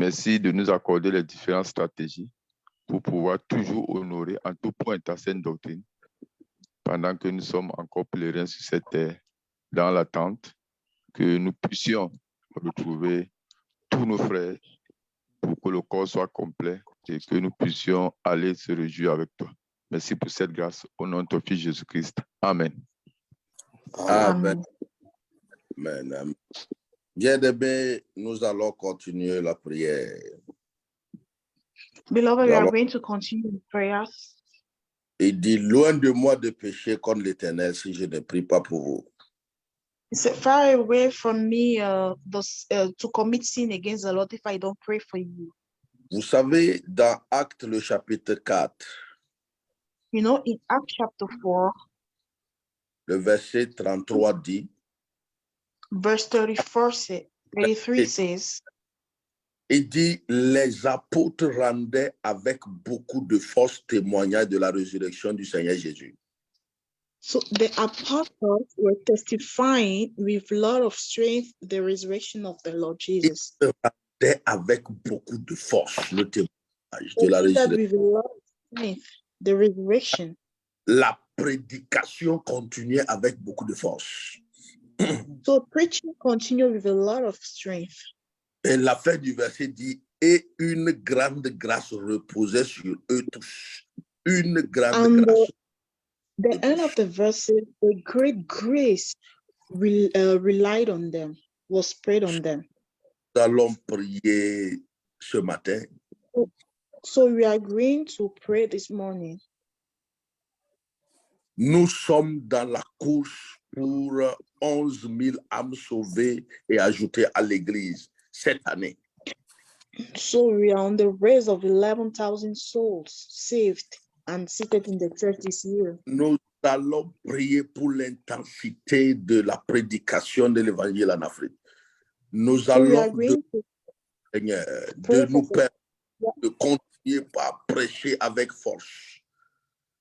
Merci de nous accorder les différentes stratégies pour pouvoir toujours honorer en tout point ta sainte doctrine pendant que nous sommes encore pèlerins sur cette terre, dans l'attente que nous puissions retrouver tous nos frères pour que le corps soit complet et que nous puissions aller se réjouir avec toi. Merci pour cette grâce. Au nom de ton Fils Jésus-Christ. Amen. Amen. Amen. Bien-aimés, nous allons continuer la prière. Beloved, we are going to continue in prayers. Il dit, loin de moi de pécher contre l'Éternel si je ne prie pas pour vous. It's far away from me to commit sin against the Lord if I don't pray for you. Vous savez, dans Actes le chapitre 4, You know, in Acts chapter 4, le verset 33 dit, verse 33 says, il dit, les apôtres rendaient avec beaucoup de force témoignage de la résurrection du Seigneur Jésus. So the apostles were testifying with a lot of strength the resurrection of the Lord Jesus. Ils rendaient avec beaucoup de force le témoignage de la They did that résurrection. with a lot of strength, the resurrection. La prédication continuait avec beaucoup de force. So preaching continued with a lot of strength. Et la fin du verset dit, et une grande grâce reposait sur eux tous. Une grande grâce. The end of the verse says, a great grace relied on them, was spread on them. Nous allons prier ce matin. So we are going to pray this morning. Nous sommes dans la course pour 11 000 âmes sauvées et ajoutées à l'Église cette année. So we are on the race of 11,000 souls saved and seated in the church this year. Nous allons prier pour l'intensité de la prédication de l'Évangile en Afrique. Nous allons Seigneur, de nous permettre de continuer à prêcher avec force.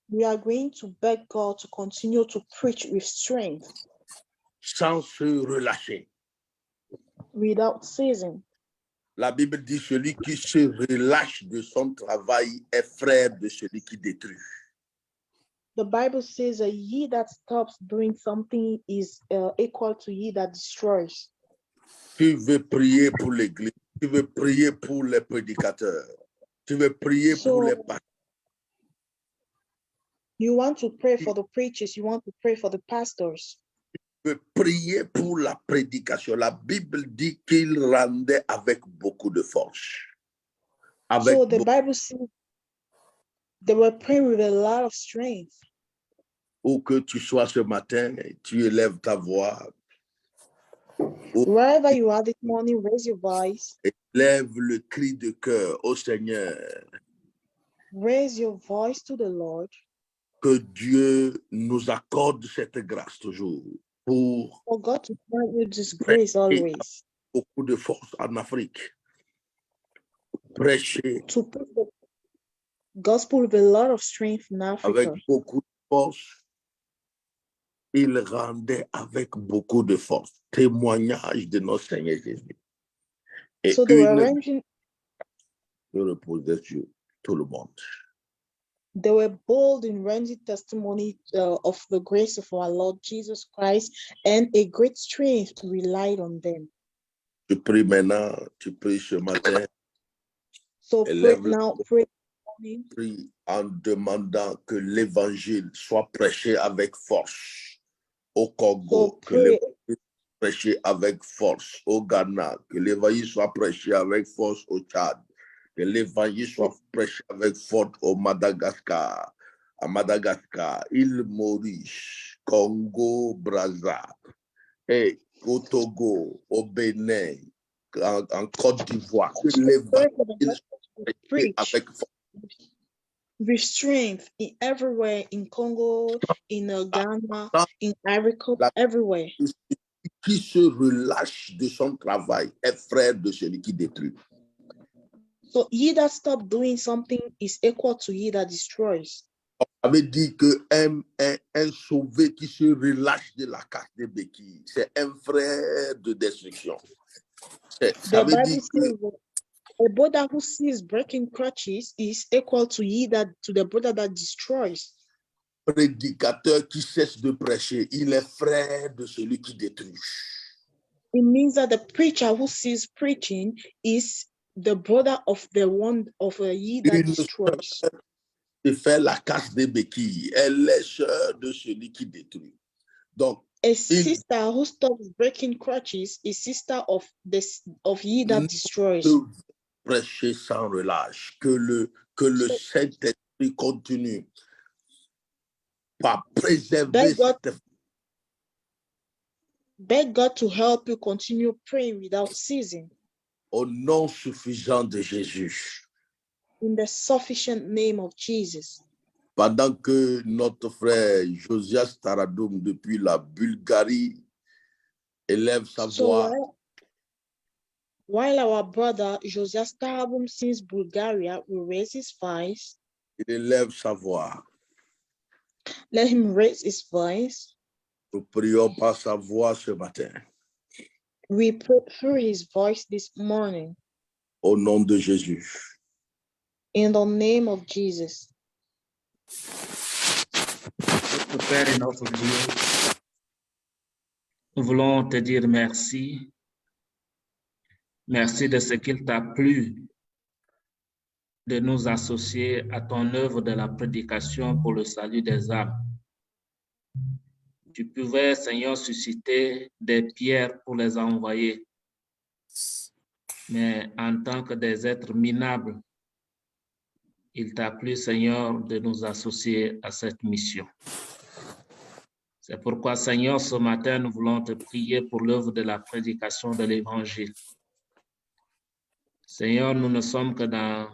We are going to beg God to continue to preach with strength. Sans se relâcher. Without ceasing. La Bible dit, celui qui se relâche de son travail est frère de celui qui détruit. The Bible says that he that stops doing something is equal to he that destroys. Tu veux prier pour l'Église, tu veux prier pour les prédicateurs, tu veux prier pour les pasteurs. You want to pray for the preachers, you want to pray for the pastors. Tu veux prier pour la prédication. La Bible dit qu'il rendait avec beaucoup de force. So the Bible says they were praying with a lot of strength. Où que tu sois ce matin, tu élèves ta voix. Wherever you are this morning, raise your voice. Élève le cri de cœur au Seigneur. Raise your voice to the Lord. Que Dieu nous accorde cette grâce toujours pour For God to grant you this grace always. Beaucoup de force en Afrique. Prêcher. To preach the gospel with a lot of strength in Africa. Avec beaucoup de force. Il rendait avec beaucoup de force. Témoignage de notre Seigneur Jésus. Et so they were arranging. Reposait sur tout le monde. They were bold in rendering testimony of the grace of our Lord Jesus Christ, and a great strength relied on them. Tu pries maintenant, tu pries ce matin. So pray en demandant que l'évangile soit prêché avec force au Congo, que l'évangile soit prêché avec force au Ghana, que l'évangile soit prêché avec force au Tchad, que l'évangile soit prêché avec force au Madagascar, à Madagascar, île Maurice, Congo, Brazza, et au Togo, au Bénin, en Côte d'Ivoire, que l'évangile soit prêché avec force. With strength everywhere in Congo, in Ghana, in Ivory Coast, everywhere. Qui se relâche de son travail est frère de celui qui détruit. So he that stops doing something is equal to he that destroys. Ça veut dire qu'un sauvé qui se relâche de la casse des béquilles, c'est un frère de destruction. Ça veut dire que A brother who sees breaking crutches is equal to the brother that destroys. Prédicateur qui cesse de prêcher, il est frère de celui qui détruit. It means that the preacher who ceases preaching is the brother of the one of he that destroys. De faire la casse des béquilles, elle est sœur de celui qui détruit. Donc, a sister who stops breaking crutches is sister of he that destroys. Prêcher sans relâche, que le Saint-Esprit continue par préserver cette. Beg God to help you continue praying without ceasing. Au nom suffisant de Jésus. In the sufficient name of Jesus. Pendant que notre frère Josias Taradoum depuis la Bulgarie élève sa voix. While our brother Josias Taradoum since Bulgaria will raise his voice. Il élève sa voix. Let him raise his voice. Nous prions par sa voix ce matin. We pray through his voice this morning. Au nom de Jésus. In the name of Jesus. Notre Père et notre Dieu, nous voulons te dire merci. Merci de ce qu'il t'a plu de nous associer à ton œuvre de la prédication pour le salut des âmes. Tu pouvais, Seigneur, susciter des pierres pour les envoyer, mais en tant que des êtres minables, il t'a plu, Seigneur, de nous associer à cette mission. C'est pourquoi, Seigneur, ce matin, nous voulons te prier pour l'œuvre de la prédication de l'Évangile. Seigneur, nous ne sommes que dans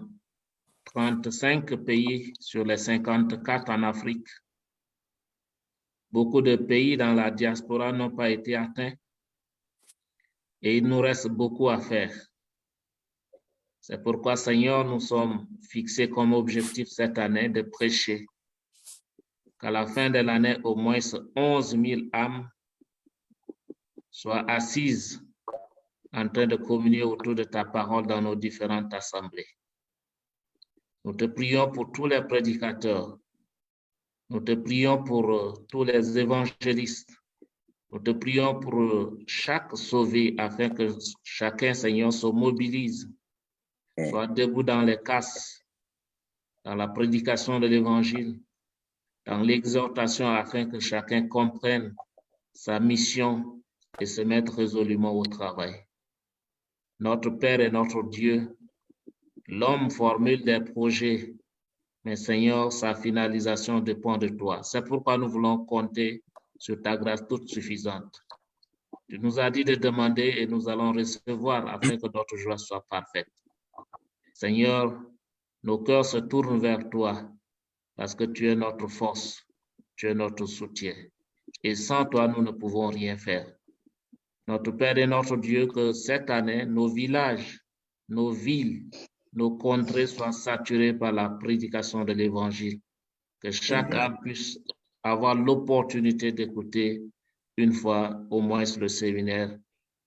35 pays sur les 54 en Afrique. Beaucoup de pays dans la diaspora n'ont pas été atteints et il nous reste beaucoup à faire. C'est pourquoi, Seigneur, nous sommes fixés comme objectif cette année de prêcher qu'à la fin de l'année, au moins 11 000 âmes soient assises en train de communier autour de ta parole dans nos différentes assemblées. Nous te prions pour tous les prédicateurs. Nous te prions pour tous les évangélistes. Nous te prions pour chaque sauvé afin que chacun, Seigneur, se mobilise, soit debout dans les casses, dans la prédication de l'Évangile, dans l'exhortation afin que chacun comprenne sa mission et se mette résolument au travail. Notre Père et notre Dieu, l'homme formule des projets, mais Seigneur, sa finalisation dépend de toi. C'est pourquoi nous voulons compter sur ta grâce toute suffisante. Tu nous as dit de demander et nous allons recevoir afin que notre joie soit parfaite. Seigneur, nos cœurs se tournent vers toi parce que tu es notre force, tu es notre soutien. Et sans toi, nous ne pouvons rien faire. Notre Père et notre Dieu, que cette année, nos villages, nos villes, nos contrées soient saturées par la prédication de l'Évangile. Que chaque âme puisse avoir l'opportunité d'écouter une fois au moins le séminaire.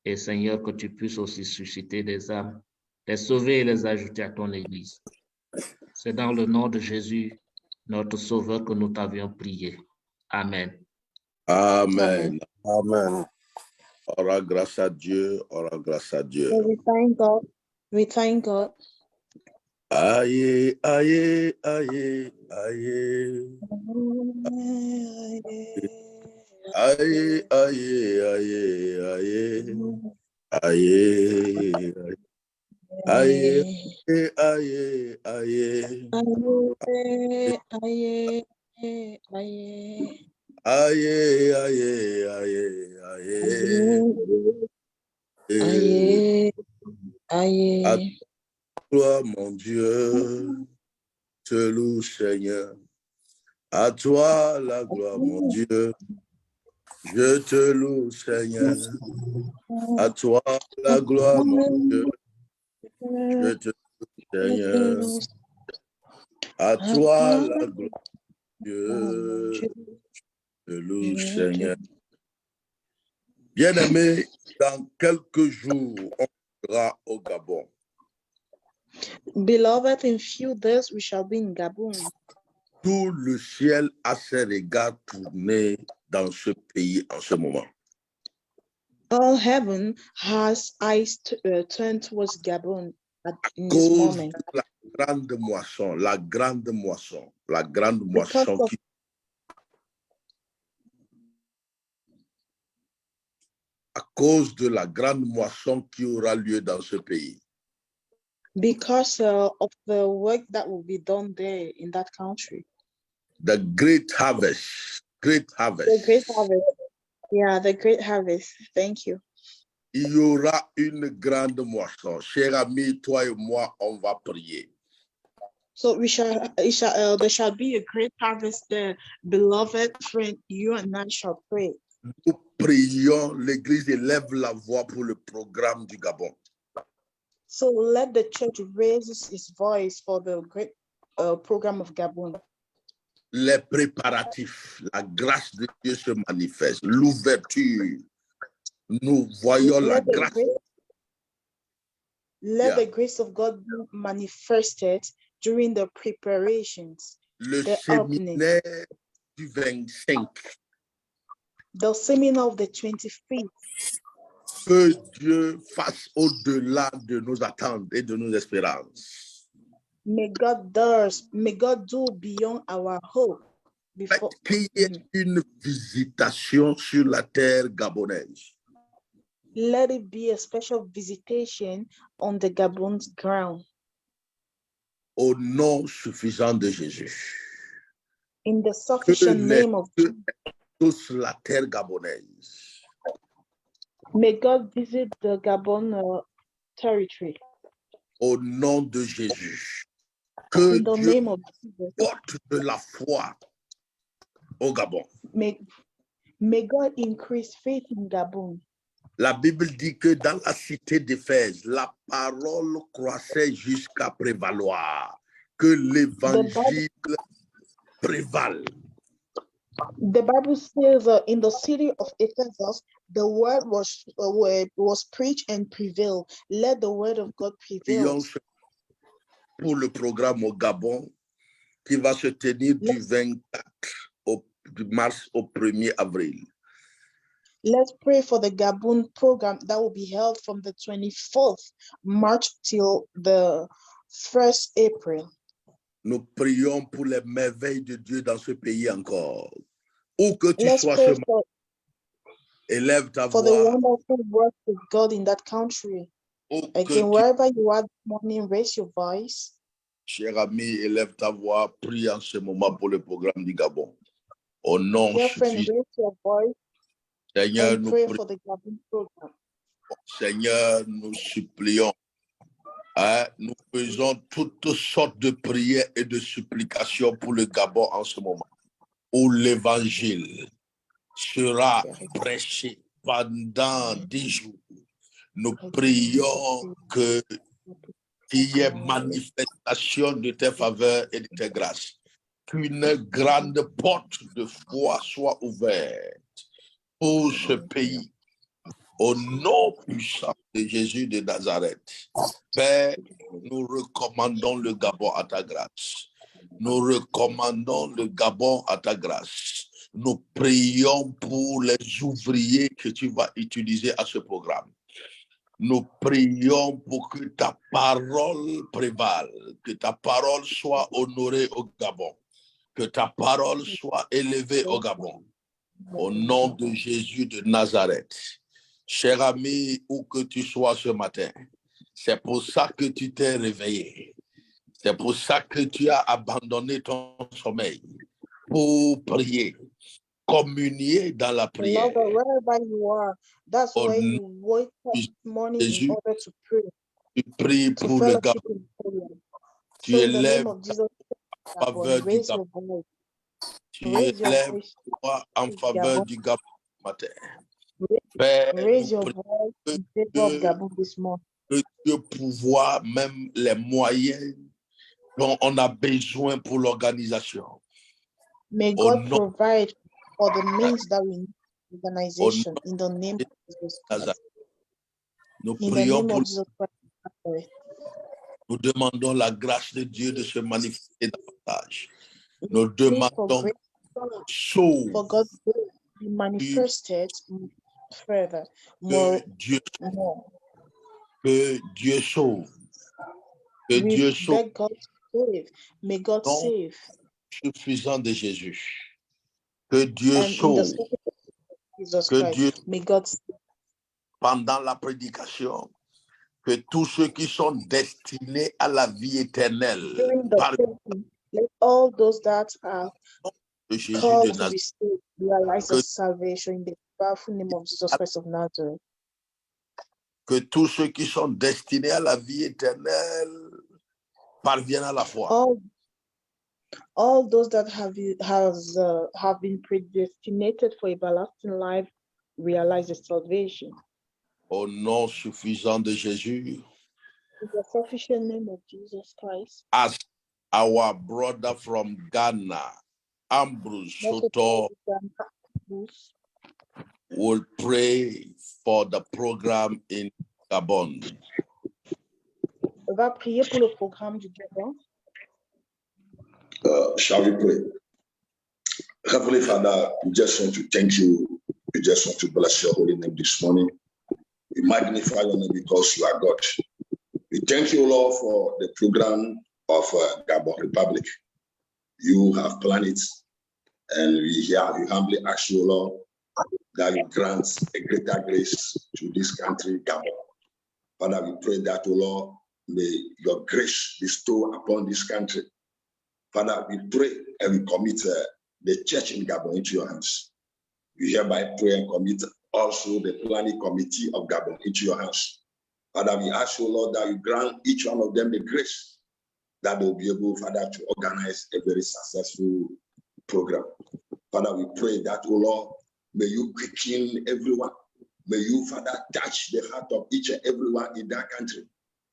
Et Seigneur, que tu puisses aussi susciter des âmes, les sauver et les ajouter à ton Église. C'est dans le nom de Jésus, notre Sauveur, que nous t'avions prié. Amen. Amen. Amen. Aura grâce à Dieu, aura grâce à Dieu. So we thank God. We thank God. Aïe, aïe, aïe, aïe. Aïe, aïe, aïe, aïe. Aïe, aïe, aïe, aïe. Aïe, aïe, aïe, aïe. À toi, mon Dieu, te loue, Seigneur. À toi, la gloire, mon Dieu. Je te loue, Seigneur. À toi, la gloire, mon Dieu. Je te loue, Seigneur. À toi, la gloire, Dieu. Je te loue, Seigneur. Bien-aimé, dans quelques jours, on sera au Gabon. Beloved, in few days we shall be in Gabon. Tout le ciel a ses regards tournés dans ce pays en ce moment. All heaven has eyes turned towards Gabon in this Cause moment. de la grande moisson, la grande moisson Because of, qui à cause de la grande moisson qui aura lieu dans ce pays. because of the work that will be done there in that country. The great harvest, The great harvest. Yeah, the great harvest. Thank you. Il y aura une grande moisson. Cher ami, toi et moi, on va prier. So there shall be a great harvest there. Beloved friend, you and I shall pray. Nous prions, l'Église élève la voix pour le programme du Gabon. So let the church raise its voice for the great program of Gabon. Les préparatifs, la grâce de Dieu se manifeste, l'ouverture. Nous voyons la grâce. Let the grace of God be manifested during the preparations. Le the séminaire du 25. The seminar of the 25th. Que Dieu fasse au-delà de nos attentes et de nos espérances. May God do beyond our hope. Before Qu'il y ait une visitation sur la terre gabonaise. Let it be a special visitation on the Gabon's ground. Au nom suffisant de Jésus. In the sufficient name of Jesus. Tous la terre gabonaise. May God visit the Gabon territory. Au nom de Jésus. Que in the Dieu name of Jesus. porte de la foi au Gabon. May God increase faith in Gabon. La Bible dit que dans la cité d'Éphèse, la parole croissait jusqu'à prévaloir, que l'évangile prévale. The Bible says in the city of Ephesus, the word was preached and prevailed. Let the word of God prevail. Pour le programme au Gabon, qui va se tenir du 24 mars au 1er avril. Let's pray for the Gabon program that will be held from the 24th March till the 1st April. Nous prions pour les merveilles de Dieu dans ce pays encore. Où que tu Let's sois pray ce matin, élève ta for voix. the wonderful work of God in that country. Again, wherever you are this morning, raise your voice. Cher ami, élève ta voix, prie en ce moment pour le programme du Gabon. Au nom suffisant. Raise your voice. Seigneur, and pray for the Gabon program. Seigneur, nous supplions. Nous faisons toutes sortes de prières et de supplications pour le Gabon en ce moment, où l'évangile sera prêché pendant 10 jours. Nous prions qu'il y ait manifestation de tes faveurs et de tes grâces. Qu'une grande porte de foi soit ouverte pour ce pays. Au nom puissant de Jésus de Nazareth, Père, nous recommandons le Gabon à ta grâce. Nous recommandons le Gabon à ta grâce. Nous prions pour les ouvriers que tu vas utiliser à ce programme. Nous prions pour que ta parole prévale, que ta parole soit honorée au Gabon, que ta parole soit élevée au Gabon. Au nom de Jésus de Nazareth. Cher ami, où que tu sois ce matin, c'est pour ça que tu t'es réveillé. C'est pour ça que tu as abandonné ton sommeil pour prier, communier dans la prière. Wherever you are, that's why you wake up this morning Jésus, in order to pray. Tu pries pour le Gabon. Tu élèves en faveur du Gabon. Tu élèves en faveur du Gabon ce matin. Père, raise your voice in favor of Gabon this morning. Que Dieu pouvoir, même les moyens dont on a besoin pour l'organisation. May God provide for the means that we need organization in the name of Jesus Christ. Nous prions pour Jesus Christ. Nous demandons la grâce de Dieu de se manifester davantage. Nous Please for demandons grace, sauve for God's will to be manifested further, more. Que Dieu sauve. Que We Dieu sauve. beg God to save. May God Nom save. suffisant de Jésus. Que Dieu And in the sauve. sacrifice of Jesus Que Christ, Dieu, may God save. pendant la prédication, que tous ceux qui sont destinés à la vie éternelle, During the par preaching, let all those that are de Jésus called de to be Nazareth, saved realize que, the salvation in the powerful name of Jesus Christ of Nazareth. que tous ceux qui sont destinés à la vie éternelle parviennent à la foi. All those that have been predestinated for everlasting life realize the salvation. Au nom suffisant de Jésus. In the sufficient name of Jesus Christ. As our brother from Ghana, Ambrose Soto, will pray for the program in Gabon. On va prier pour le programme du Gabon. Shall we pray? Heavenly Father, we just want to thank you. We just want to bless your holy name this morning. We magnify your name because you are God. We thank you, Lord, for the program of Gabon Republic. You have planned it, and we humbly ask you, Lord, that you grant a greater grace to this country, Gabon. Father, we pray that, O Lord, may your grace bestow upon this country. Father, we pray and we commit the church in Gabon into your hands. We hereby pray and commit also the planning committee of Gabon into your hands. Father, we ask you, Lord, that you grant each one of them the grace that they will be able, Father, to organize a very successful program. Father, we pray that, oh Lord, may you quicken everyone. May you, Father, touch the heart of each and everyone in that country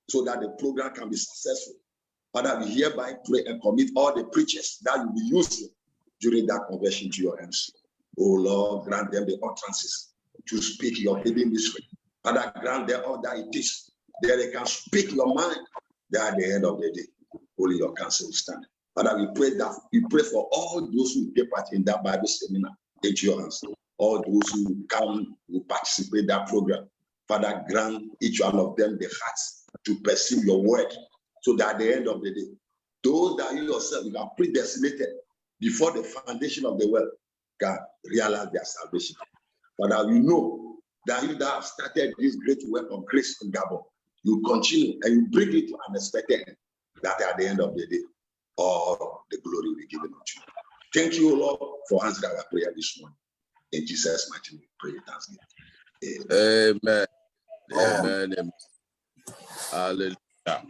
so that the program can be successful. Father, we hereby pray and commit all the preachers that will be useful during that conversion to your hands. Oh Lord, grant them the utterances to speak your hidden mystery. Father, grant them all that it is, that they can speak your mind, that at the end of the day, only your counsel will stand. Father, we pray for all those who take part in that Bible seminar into your hands. All those who come, who participate in that program. Father, grant each one of them the hearts to perceive your word, so that at the end of the day, those that you yourself you have predestinated before the foundation of the world can realize their salvation. Father, we know that you that have started this great work of grace in Gabon, you continue and you bring it to an expected end, that at the end of the day, all the glory will be given unto you. Thank you, Lord, for answering our prayer this morning. In Jesus' mighty name, pray thanksgiving. Amen. Amen. Amen. Hallelujah.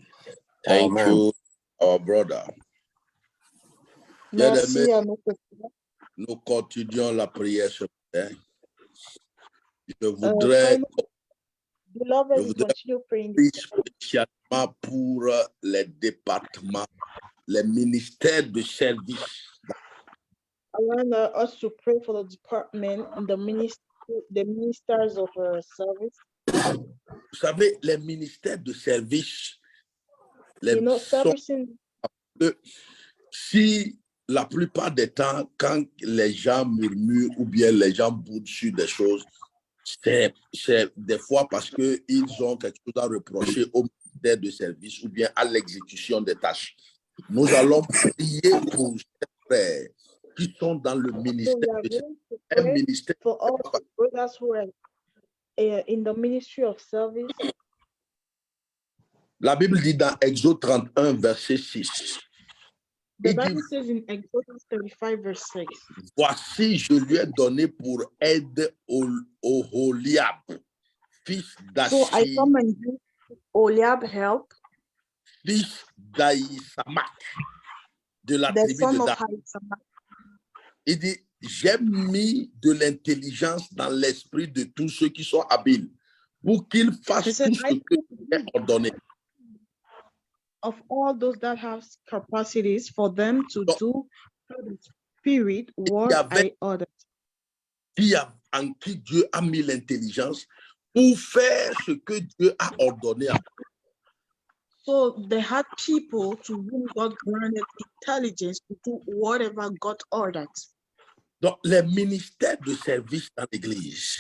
Thank you, our brother. Merci à notre frère. Nous continuons la prière ce matin. Je voudrais prier spécialement pour les départements, les ministères de service. I want us to pray for the department and the ministers of service. Vous savez, les ministères de service, si la plupart des temps, quand les gens murmurent ou bien les gens boudent sur des choses, c'est des fois parce qu'ils ont quelque chose à reprocher au ministère de service ou bien à l'exécution des tâches. Nous allons prier pour ces frères qui sont dans le ministère de service. For all the brothers who are in the ministry of service. La Bible dit dans Exode 31, verset 6. The Bible says in Exodus 35, verse 6. Voici, je lui ai donné pour aide Oholiab, fils d'Achi. So I come and give Oholiab help, fils d'Ahisamak, de la tribu de Dan. Il dit, j'ai mis de l'intelligence dans l'esprit de tous ceux qui sont habiles pour qu'ils fassent tout ce que j'ai ordonné. Of all those that have capacities for them to do the spirit what I ordered. En qui Dieu a mis l'intelligence pour faire ce que Dieu a ordonné. So they had people to whom God granted intelligence to do whatever God ordered. Donc, les ministères de service dans l'Église,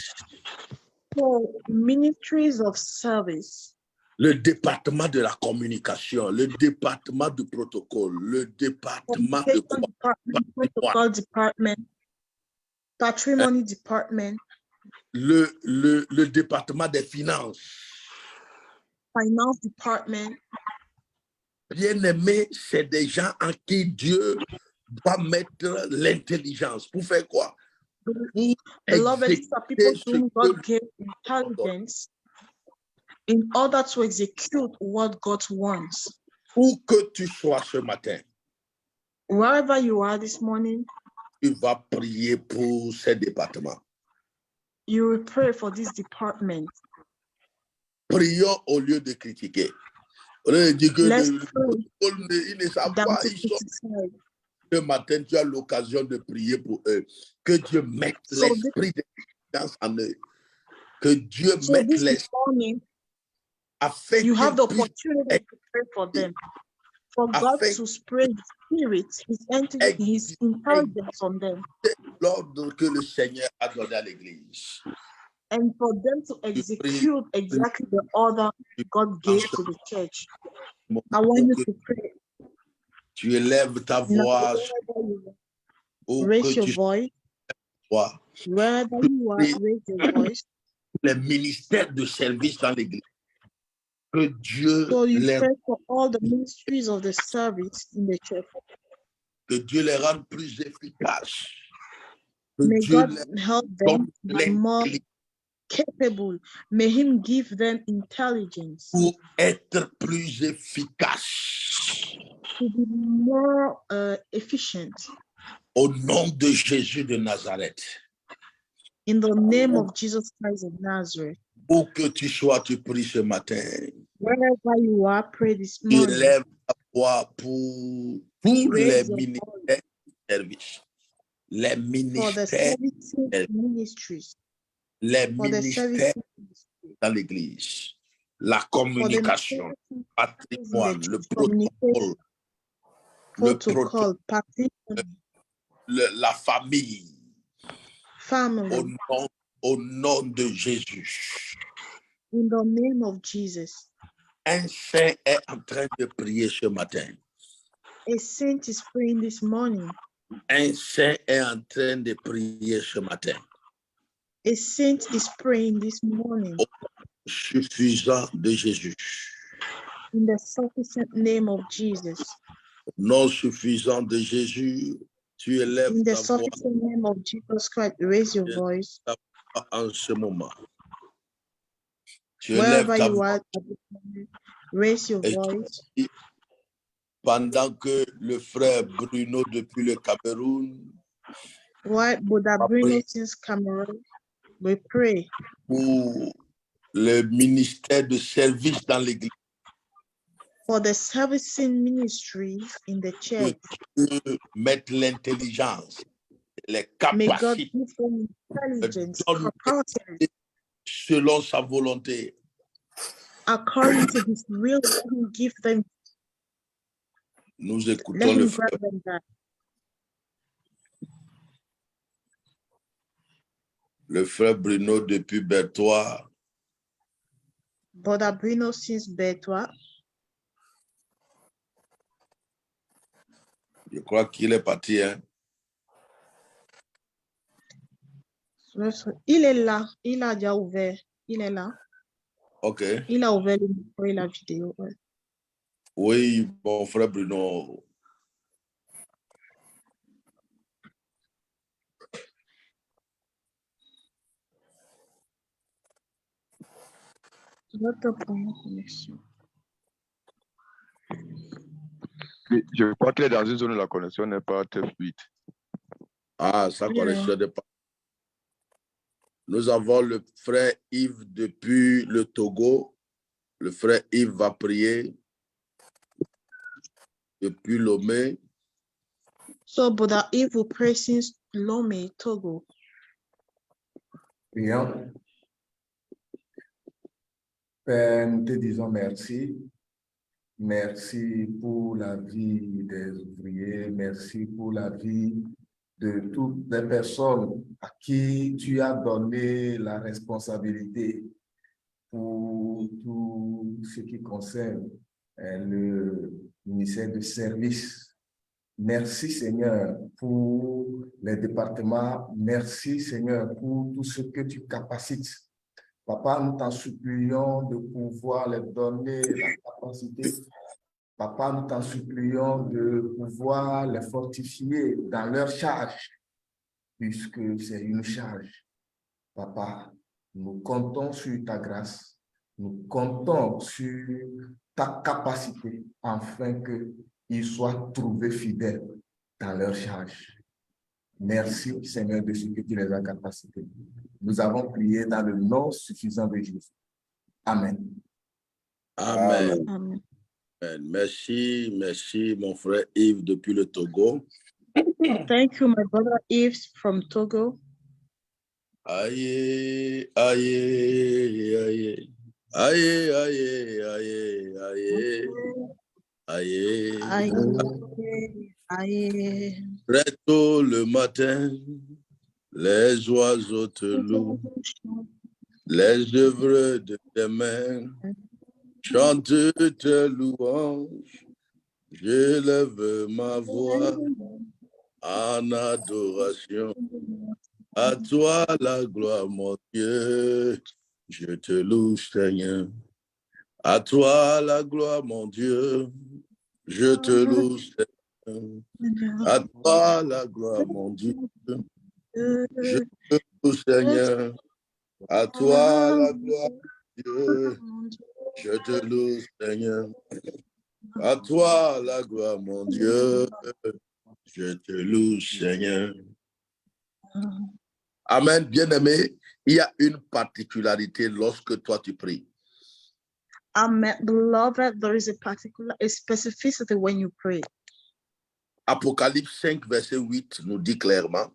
So ministries of service, le département de la communication, le département du protocole, le département de communication department, protocol department, patrimony department, le département des finances. finance department. Bien-aimé, c'est des gens en qui Dieu doit mettre l'intelligence. Pour faire quoi? Pour Beloved, these are people exécuter to ce whom que God gave intelligence in order to execute what God wants. où que tu sois ce matin, Wherever you are this morning, tu vas prier pour ces départements. you will pray for this department. Prions au lieu de critiquer. Au lieu de dire que Let's ils ne savent Down pas, to ils sont criticize. ce matin, tu as l'occasion de prier pour eux. Que Dieu mette So l'esprit de confiance en eux. Que Dieu mette this l'esprit morning, afin you have the qu'ils puissent opportunity to pray for them. For God afin to spread His spirit, His intelligence on them, l'ordre que le Seigneur a donné à l'Église. and for them to execute exactly the order God gave to the church. I want you to pray. Tu élèves ta Now, voix, raise your voice. Wherever you are, raise your voice. Les ministères de service dans l'Église. Que Dieu So you les, pray for all the ministries of the service in the church. que Dieu les rende plus efficaces. Que May Dieu God les help them donne be more capable. May Him give them intelligence pour être plus efficaces. to be more efficient. Au nom de Jésus de Nazareth. In the name of Jesus Christ of Nazareth. Où que tu sois, tu pries ce matin. Wherever you are, pray this Tu morning. élèves ta voix pour tous les Raise your ministères de service. Les for the ministères, service ministries. les For the service ministères ministry. dans l'Église. La For the communication, ministries patrimoine, in le the communication, protocol, patrimony, la famille. family. Au nom de Jésus. In the name of Jesus. Un saint est en train de prier ce matin. A saint is praying this morning. Un saint est en train de prier ce matin. A saint is praying this morning. Suffisant de Jésus. In the sufficient name of Jesus. Non suffisant de Jésus, tu élèves In the ta voix sufficient name of Jesus Christ, raise your voice. en ce moment. Tu Wherever élèves ta you voix are at this moment, raise your et voice. pendant que le frère Bruno depuis le Cameroun Why Buddha Bruno since Cameroon, we pray pour le ministère de service dans l'Église. for the servicing ministries in the church. Que Dieu mette l'intelligence, les May God capacités give them intelligence, donne capacity, selon sa volonté. according to His will. Let Him give them. Nous Let écoutons Him le grant frère. them that. Le frère Bruno depuis Bertois. Buddha Bruno since Betwa. Je crois qu'il est parti. Hein? Il est là, il a déjà ouvert, il est là. Ok. Il a ouvert le micro et la vidéo. Ouais. Oui, mon frère Bruno. Votre première connexion. Je crois qu'il est dans une zone où la connexion n'est pas très fluide. Ah, sa connexion n'est pas. Nous avons le frère Yves depuis le Togo. Le frère Yves va prier depuis Lomé. So, Buddha Yves will pray since Lomé, Togo. Prions. Père, nous te disons merci Merci pour la vie des ouvriers. Merci pour la vie de toutes les personnes à qui tu as donné la responsabilité pour tout ce qui concerne le ministère du service. Merci Seigneur pour les départements. Merci Seigneur pour tout ce que tu capacites. Papa, nous t'en supplions de pouvoir leur donner la capacité. Papa, nous t'en supplions de pouvoir les fortifier dans leur charge, puisque c'est une charge. Papa, nous comptons sur ta grâce, nous comptons sur ta capacité, afin qu'ils soient trouvés fidèles dans leur charge. Merci, Seigneur, de ce que tu les as capacités. Nous avons prié dans le nom suffisant de Jésus. Amen. Amen. Amen. Merci, merci, mon frère Yves depuis le Togo. Thank you, my brother Yves from Togo. Aïe, aïe, aïe. Aïe, aïe, aïe, aïe. Aïe. Aïe. Très tôt le matin, les oiseaux te louent, les œuvres de tes mains chantent tes louanges. Je lève ma voix en adoration. À toi la gloire, mon Dieu. Je te loue, Seigneur. À toi la gloire, mon Dieu. Je te loue, Seigneur. À toi la gloire, mon Dieu. Je te loue, Seigneur. À toi la gloire, Dieu. Je te loue, Seigneur. À toi la gloire, mon Dieu. Je te loue, Seigneur. Amen. Bien-aimé, il y a une particularité lorsque toi tu pries. Amen. Beloved, there is a specificity when you pray. Apocalypse 5, verset 8 nous dit clairement.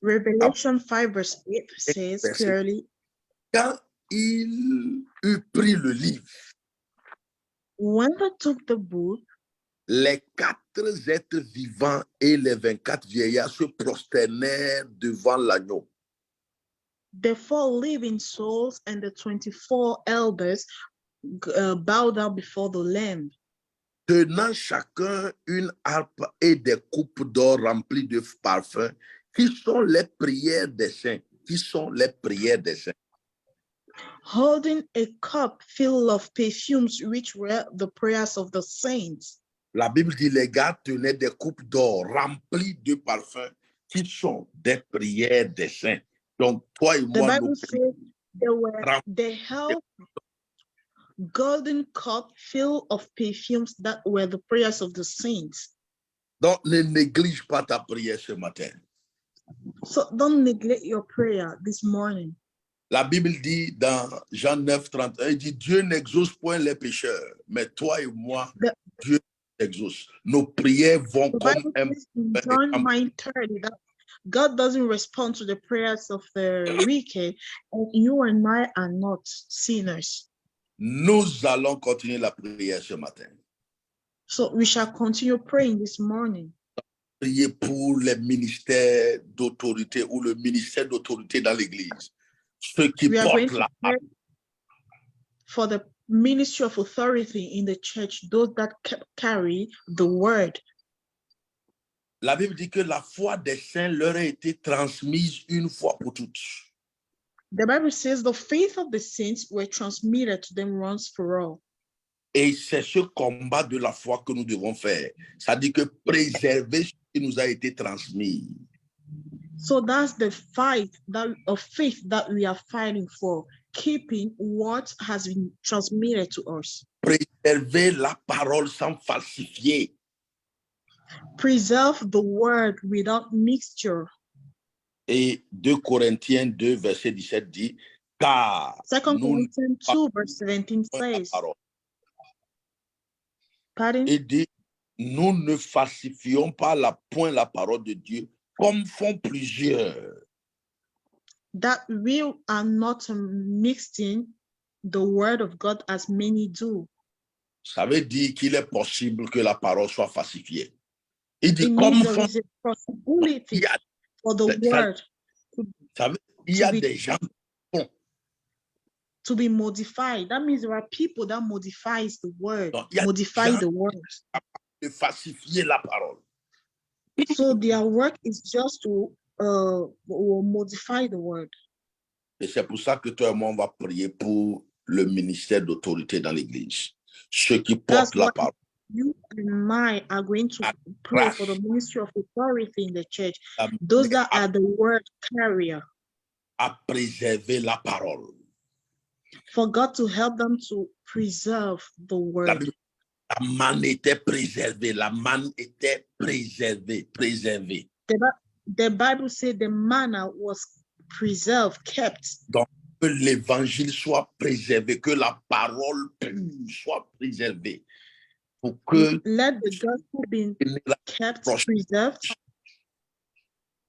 Revelation 5, verse 8 says clearly, quand il eut pris le livre, when they took the book, les 4 êtres vivants et les 24 vieillards se prosternèrent devant l'agneau. the 4 living souls and the 24 elders bowed down before the Lamb, tenant chacun une harpe et des coupes d'or remplies de parfums, qui sont les prières des saints, qui sont les prières des saints. holding a cup filled of perfumes, which were the prayers of the saints. La Bible dit les gars tenaient des coupes d'or remplies de parfums, qui sont des prières des saints. Donc toi et The moi, Bible says they held golden cup filled of perfumes that were the prayers of the saints. donc ne néglige pas ta prière ce matin. So don't neglect your prayer this morning. La Bible dit dans Jean 9, 31, il dit Dieu n'exauce point les pécheurs, mais toi et moi, Dieu exauce. Nos prières vont The comme Bible un... says in John 9:30 that God doesn't respond to the prayers of the wicked, and you and I are not sinners. Nous allons continuer la prière ce matin. So we shall continue praying this morning. Prier pour les ministères d'autorité ou le ministère d'autorité dans l'Église. Ceux qui We are going portent to la pray for the ministry of authority in the church, those that carry the word. La Bible dit que la foi des saints leur a été transmise une fois pour toutes. The Bible says the faith of the saints were transmitted to them once for all. Et c'est ce combat de la foi que nous devons faire. Ça dit que préserver ce qui nous a été transmis. So that's the fight of faith that we are fighting for, keeping what has been transmitted to us. Préserver la parole sans falsifier. Preserve the word without mixture. Et 2 Corinthiens 2, verset 17 dit, car 2 nous Corinthians 2, verse 17 says, pardon? Il dit, nous ne falsifions pas point la parole de Dieu, comme font plusieurs. That we are not mixing the word of God as many do. Ça veut dire qu'il est possible que la parole soit falsifiée. Il dit It comme means there font, is a possibility il y a, for the ça, word ça veut, il y a to be- des gens to be modified. That means there are people that modifies the word, donc, il y a modify des gens the words. de falsifier la parole. So their work is just to modify the word. Et c'est pour ça que toi et moi, on va prier pour le ministère d'autorité dans l'Église. Ceux qui That's portent la why parole. you and I are going to À pray for the grâce, ministry of authority in the church. à- Those that are the word carrier, à préserver la parole. for God to help them to preserve the La, word. Bible- la manne était préservée. La manne était préservée. The Bible said the manna was preserved, kept. Donc, que l'évangile soit préservé, que la parole pure soit préservée. Pour que Let the gospel be la kept, prochaine preserved,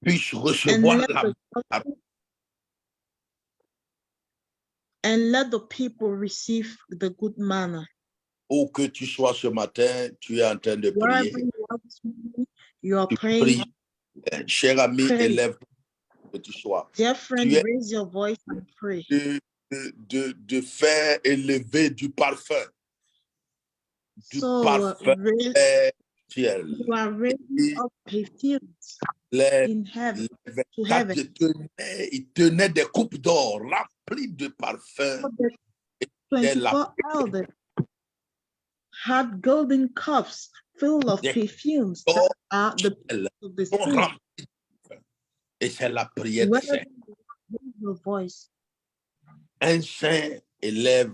puisse and recevoir let la the gospel, and let the people receive the good manna. Où que tu sois ce matin, tu es en train de Wherever prier. you are this morning, you are Tu praying. pries. Cher ami, Pray. élève que tu sois. Dear friend, Tu es raise your voice and pray. de faire élever du parfum. Du So parfum ciel. you are raising up perfumes Les, in heaven, les to heaven. il tenait des coupes d'or remplies de parfums. So the 24 elders had golden cups full of Des perfumes d'or that are the of the sont spirit. remplis de parfums. Et c'est la prière des Whether saints. you raise your voice, Un saint élève,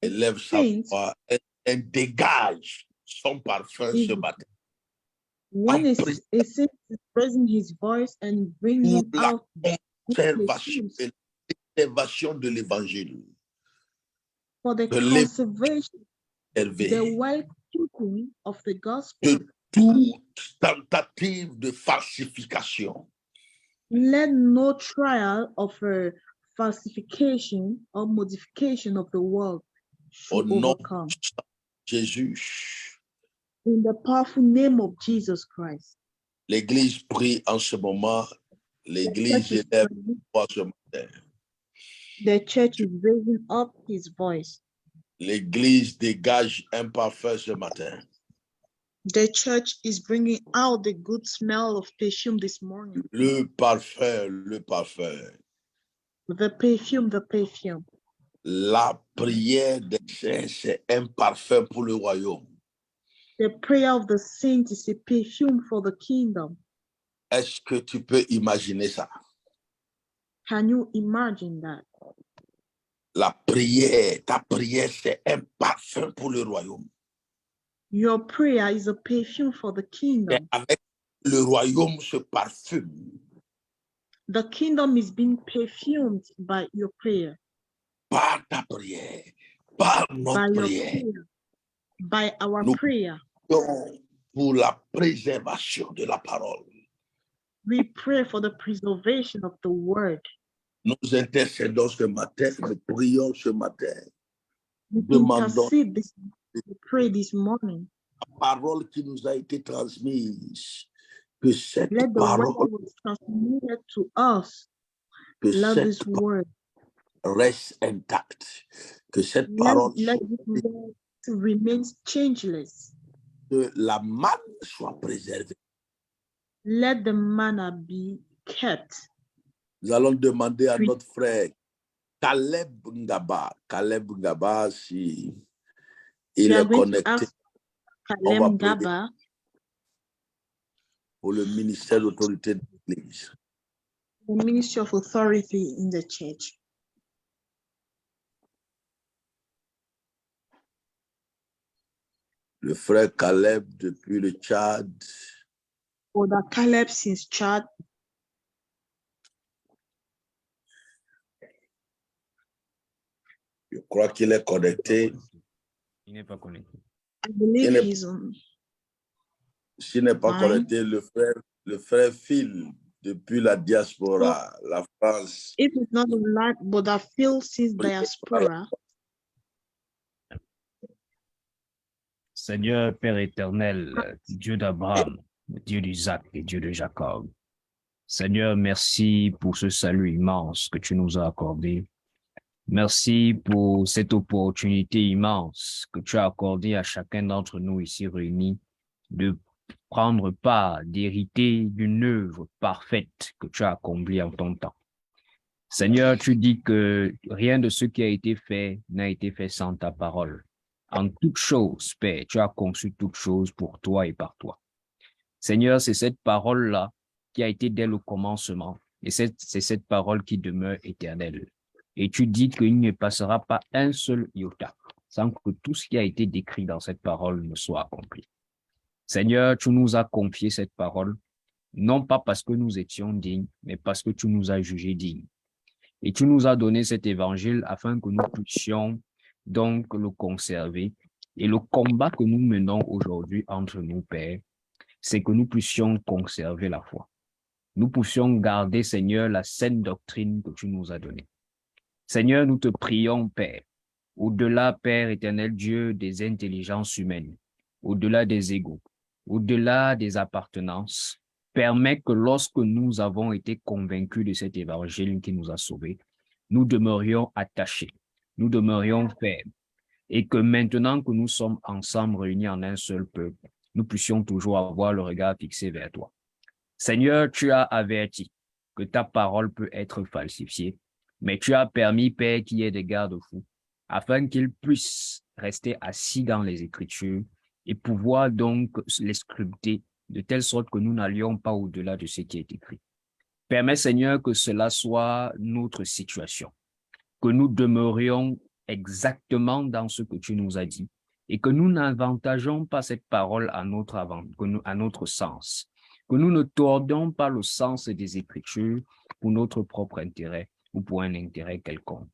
élève sa saint, voix, et dégage son parfum is ce matin. when En priant a saint is raising his voice and pour bringing la out good conservation perfumes et la préservation de l'évangile. for the De conservation, the l'élever well keeping of the gospel. de toute tentative de falsification. Let no trial of a falsification or modification of the world Au should nom overcome. de Jésus, In the powerful name of Jesus Christ. l'Église prie en ce moment. L'Église The church is élève praying. voix ce matin. The church is raising up his voice. L'Église dégage un parfum ce matin. The church is bringing out the good smell of perfume this morning. Le parfum, le parfum. The perfume, the perfume. La prière des saints, c'est un parfum pour le royaume. The prayer of the saints is a perfume for the kingdom. Est-ce que tu peux imaginer ça? Can you imagine that? La prière, ta prière, c'est un parfum pour le royaume. Your prayer is a perfume for the Et kingdom. avec le royaume se parfume The kingdom is being perfumed by your prayer, par ta prière, par by notre your prière. prayer, by our Nous prayer. prions pour la préservation de la parole. We pray for the preservation of the word. Nous intercédons ce matin, nous prions ce matin, We demandons intercede this, we pray this morning. la parole qui nous a été transmise, que cette Let the word that parole, was transmitted to us, que let cette this word, reste intacte, que cette let parole, this word remain changeless. que la manne soit préservée. Let the manna be kept. Nous allons demander à notre frère Caleb Ngaba, si il We are est going to connecté ask on va Kalem prier Gaba pour le ministère d'autorité de l'Église. the ministry of authority in the church. Le frère Caleb depuis le Tchad. Brother Caleb since Chad. Je crois qu'il est connecté. Il n'est pas connecté. I believe he's on. S'il n'est pas Fine. connecté, le frère Phil depuis la diaspora, la France. If it's not online, Brother Phil since diaspora. Seigneur Père éternel, Dieu d'Abraham, Dieu d'Isaac et Dieu de Jacob. Seigneur, merci pour ce salut immense que tu nous as accordé. Merci pour cette opportunité immense que tu as accordée à chacun d'entre nous ici réunis de prendre part, d'hériter d'une œuvre parfaite que tu as accomplie en ton temps. Seigneur, tu dis que rien de ce qui a été fait n'a été fait sans ta parole. En toute chose, Père, tu as conçu toutes choses pour toi et par toi. Seigneur, c'est cette parole-là qui a été dès le commencement et c'est cette parole qui demeure éternelle. Et tu dis qu'il ne passera pas un seul iota sans que tout ce qui a été décrit dans cette parole ne soit accompli. Seigneur, tu nous as confié cette parole, non pas parce que nous étions dignes, mais parce que tu nous as jugés dignes. Et tu nous as donné cet évangile afin que nous puissions donc le conserver. Et le combat que nous menons aujourd'hui entre nous, Père, c'est que nous puissions conserver la foi. Nous puissions garder, Seigneur, la saine doctrine que tu nous as donnée. Seigneur, nous te prions, Père, au-delà, Père éternel Dieu, des intelligences humaines, au-delà des égos, au-delà des appartenances, permets que lorsque nous avons été convaincus de cet évangile qui nous a sauvés, nous demeurions attachés, nous demeurions fermes, et que maintenant que nous sommes ensemble réunis en un seul peuple, nous puissions toujours avoir le regard fixé vers toi. Seigneur, tu as averti que ta parole peut être falsifiée, mais tu as permis, Père, qu'il y ait des garde-fous, afin qu'ils puissent rester assis dans les Écritures et pouvoir donc les scruter de telle sorte que nous n'allions pas au-delà de ce qui est écrit. Permets, Seigneur, que cela soit notre situation, que nous demeurions exactement dans ce que tu nous as dit et que nous n'avantageons pas cette parole à notre sens, que nous ne tordons pas le sens des Écritures pour notre propre intérêt ou pour un intérêt quelconque.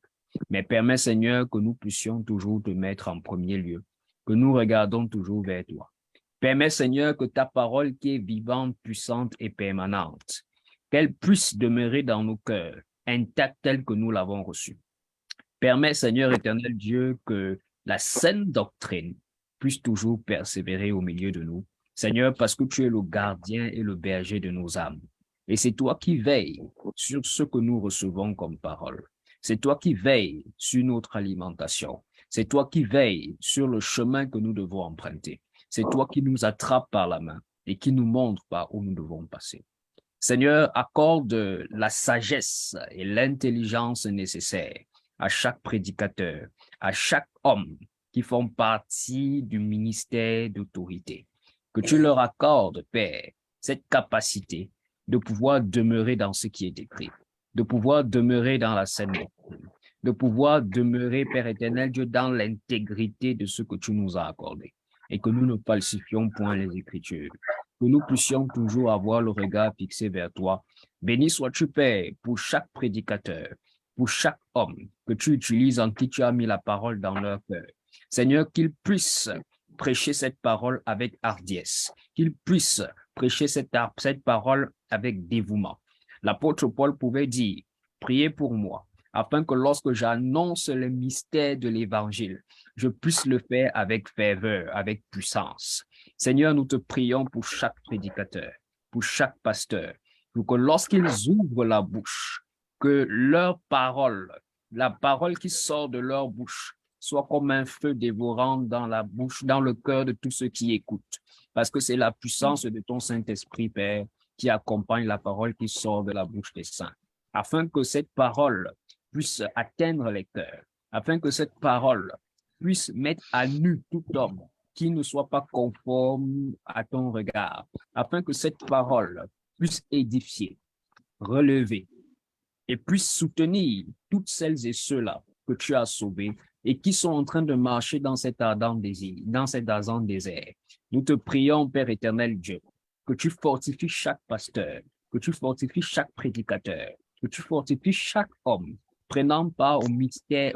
Mais permets, Seigneur, que nous puissions toujours te mettre en premier lieu, que nous regardons toujours vers toi. Permets, Seigneur, que ta parole qui est vivante, puissante et permanente, qu'elle puisse demeurer dans nos cœurs, intacte telle que nous l'avons reçue. Permets, Seigneur éternel Dieu, que la saine doctrine puisse toujours persévérer au milieu de nous. Seigneur, parce que tu es le gardien et le berger de nos âmes. Et c'est toi qui veilles sur ce que nous recevons comme parole. C'est toi qui veilles sur notre alimentation. C'est toi qui veilles sur le chemin que nous devons emprunter. C'est toi qui nous attrapes par la main et qui nous montre par où nous devons passer. Seigneur, accorde la sagesse et l'intelligence nécessaires à chaque prédicateur, à chaque homme qui font partie du ministère d'autorité. Que tu leur accordes, Père, cette capacité de pouvoir demeurer dans ce qui est écrit, de pouvoir demeurer dans la saine doctrine, de pouvoir demeurer, Père éternel Dieu, dans l'intégrité de ce que tu nous as accordé et que nous ne falsifions point les Écritures, que nous puissions toujours avoir le regard fixé vers toi. Béni sois-tu, Père, pour chaque prédicateur, pour chaque homme que tu utilises, en qui tu as mis la parole dans leur cœur. Seigneur, qu'ils puissent prêcher cette parole avec hardiesse, qu'ils puissent prêcher cette parole avec dévouement. L'apôtre Paul pouvait dire, priez pour moi, afin que lorsque j'annonce le mystère de l'Évangile, je puisse le faire avec ferveur, avec puissance. Seigneur, nous te prions pour chaque prédicateur, pour chaque pasteur, pour que lorsqu'ils ouvrent la bouche, que leur parole, la parole qui sort de leur bouche, soit comme un feu dévorant dans la bouche, dans le cœur de tous ceux qui écoutent. Parce que c'est la puissance de ton Saint-Esprit, Père, qui accompagne la parole qui sort de la bouche des saints. Afin que cette parole puisse atteindre les cœurs, afin que cette parole puisse mettre à nu tout homme qui ne soit pas conforme à ton regard, afin que cette parole puisse édifier, relever et puisse soutenir toutes celles et ceux-là que tu as sauvés et qui sont en train de marcher dans cet ardent désert. Nous te prions, Père éternel Dieu, que tu fortifies chaque pasteur, que tu fortifies chaque prédicateur, que tu fortifies chaque homme prenant part au ministère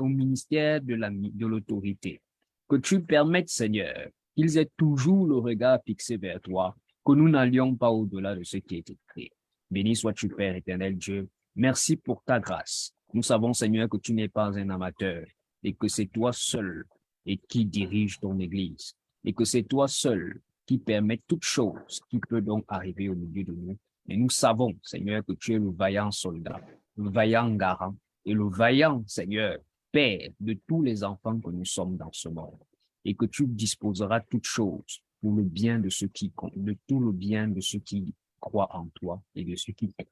de l'autorité. Que tu permettes, Seigneur, qu'ils aient toujours le regard fixé vers toi, que nous n'allions pas au-delà de ce qui est écrit. Béni sois-tu, Père éternel Dieu. Merci pour ta grâce. Nous savons, Seigneur, que tu n'es pas un amateur et que c'est toi seul et qui dirige ton Église. et que c'est toi seul qui permet toute chose qui peut donc arriver au milieu de nous. Et nous savons, Seigneur, que tu es le vaillant soldat, le vaillant garant et le vaillant, Seigneur, Père de tous les enfants que nous sommes dans ce monde. Et que tu disposeras toutes choses pour le bien de ceux qui comptent, de tout le bien de ceux qui croient en toi et de ceux qui t'aiment.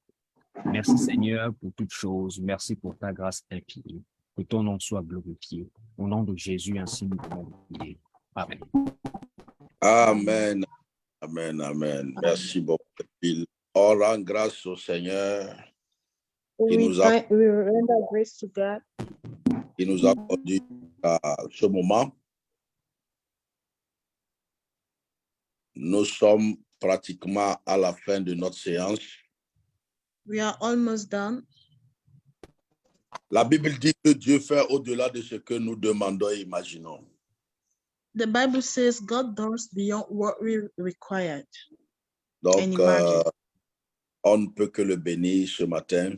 Merci Seigneur pour toutes choses. Merci pour ta grâce infinie. Que ton nom soit glorifié. Au nom de Jésus, ainsi nous pouvons prier. Amen. Amen. Amen. Amen. Merci beaucoup, Bill. On rend grâce au Seigneur qui We nous a render grace to God conduits à ce moment. Nous sommes pratiquement à la fin de notre séance. We are almost done. La Bible dit que Dieu fait au-delà de ce que nous demandons et imaginons. The Bible says God does beyond what we required. Donc, on ne peut que le bénir ce matin.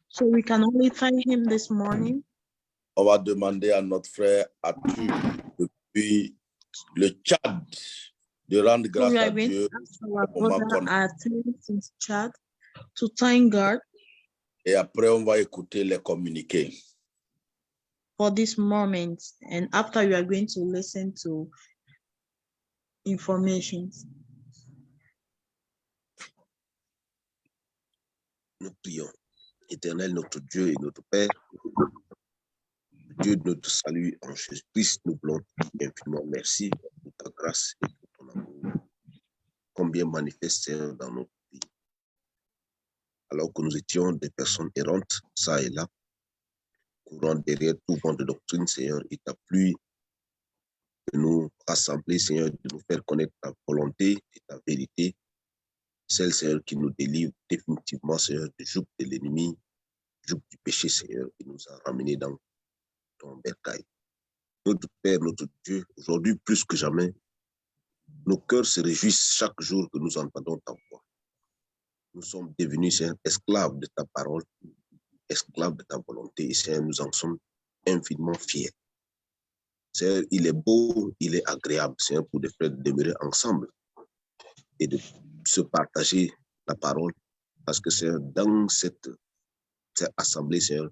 So we can only thank him this morning. On va demander à notre frère Atu depuis le Tchad de rendre grâce à Dieu au moment qu'on a. To thank God. Et après, on va écouter les communiqués. For this moment, and after you are going to listen to information. Nous prions. Éternel, notre Dieu et notre Père, Dieu de notre salut en Jésus-Christ, nous voulons dire infiniment merci pour ta grâce et pour ton amour, combien manifesté dans notre vie. Alors que nous étions des personnes errantes, ça et là, courant derrière tout vent de doctrine, Seigneur, il t'a plu de nous rassembler, Seigneur, de nous faire connaître ta volonté et ta vérité, celle, Seigneur, qui nous délivre définitivement, Seigneur, du joug de l'ennemi, du joug du péché, Seigneur, qui nous a ramenés dans ton bercail. Notre Père, notre Dieu, aujourd'hui plus que jamais, nos cœurs se réjouissent chaque jour que nous entendons ta voix. Nous sommes devenus, Seigneur, esclaves de ta parole, esclaves de ta volonté, et Seigneur, nous en sommes infiniment fiers. Seigneur, il est beau, il est agréable, Seigneur, pour des frères de demeurer ensemble et de se partager la parole, parce que Seigneur, dans cette assemblée, Seigneur,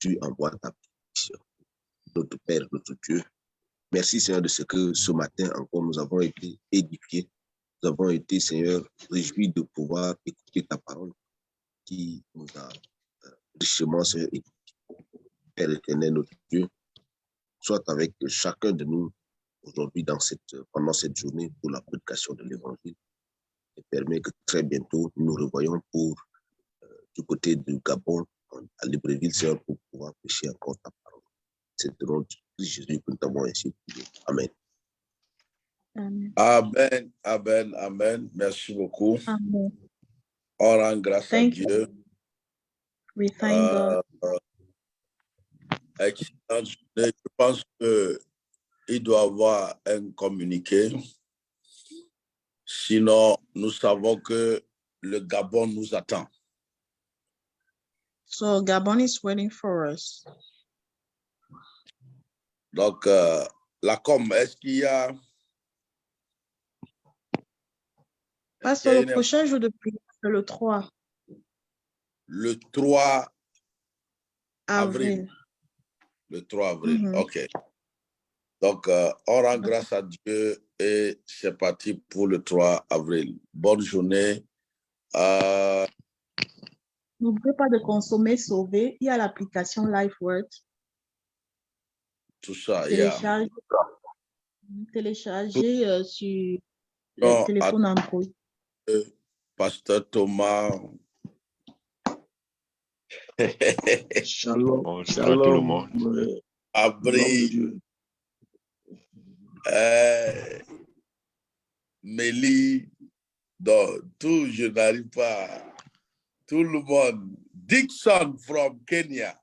tu envoies ta bénédiction. Notre Père, notre Dieu, merci, Seigneur, de ce que ce matin encore nous avons été édifiés, nous avons été, Seigneur, réjouis de pouvoir écouter ta parole qui nous a richement, Seigneur, édifiés. Père éternel, notre Dieu, soit avec chacun de nous aujourd'hui pendant cette journée pour la prédication de l'Évangile et permet que très bientôt nous nous revoyons du côté du Gabon, à Libreville, Seigneur, pour pouvoir prêcher encore ta parole. C'est le nom de Jésus que nous t'avons ainsi prié. Amen. Amen. Amen, amen, amen. Merci beaucoup. Amen. On rend grâce à Dieu. We thank God. Excellent. Je pense qu'il doit y avoir un communiqué. Sinon, nous savons que le Gabon nous attend. So Gabon is waiting for us. Donc, la com, est-ce qu'il y a... Pasteur, le prochain jour de prière, c'est le 3. Le 3 avril. Le 3 avril, OK. Donc, on rend grâce à Dieu et c'est parti pour le 3 avril. Bonne journée. N'oubliez pas de consommer Sauvé. Il y a l'application LifeWord. Tout ça, téléchargez sur le téléphone Android. Pasteur Thomas. Shalom. Bonjour à tout le monde. Abri. Mélie. Tout, je n'arrive pas. Tout le monde. Dixon from Kenya.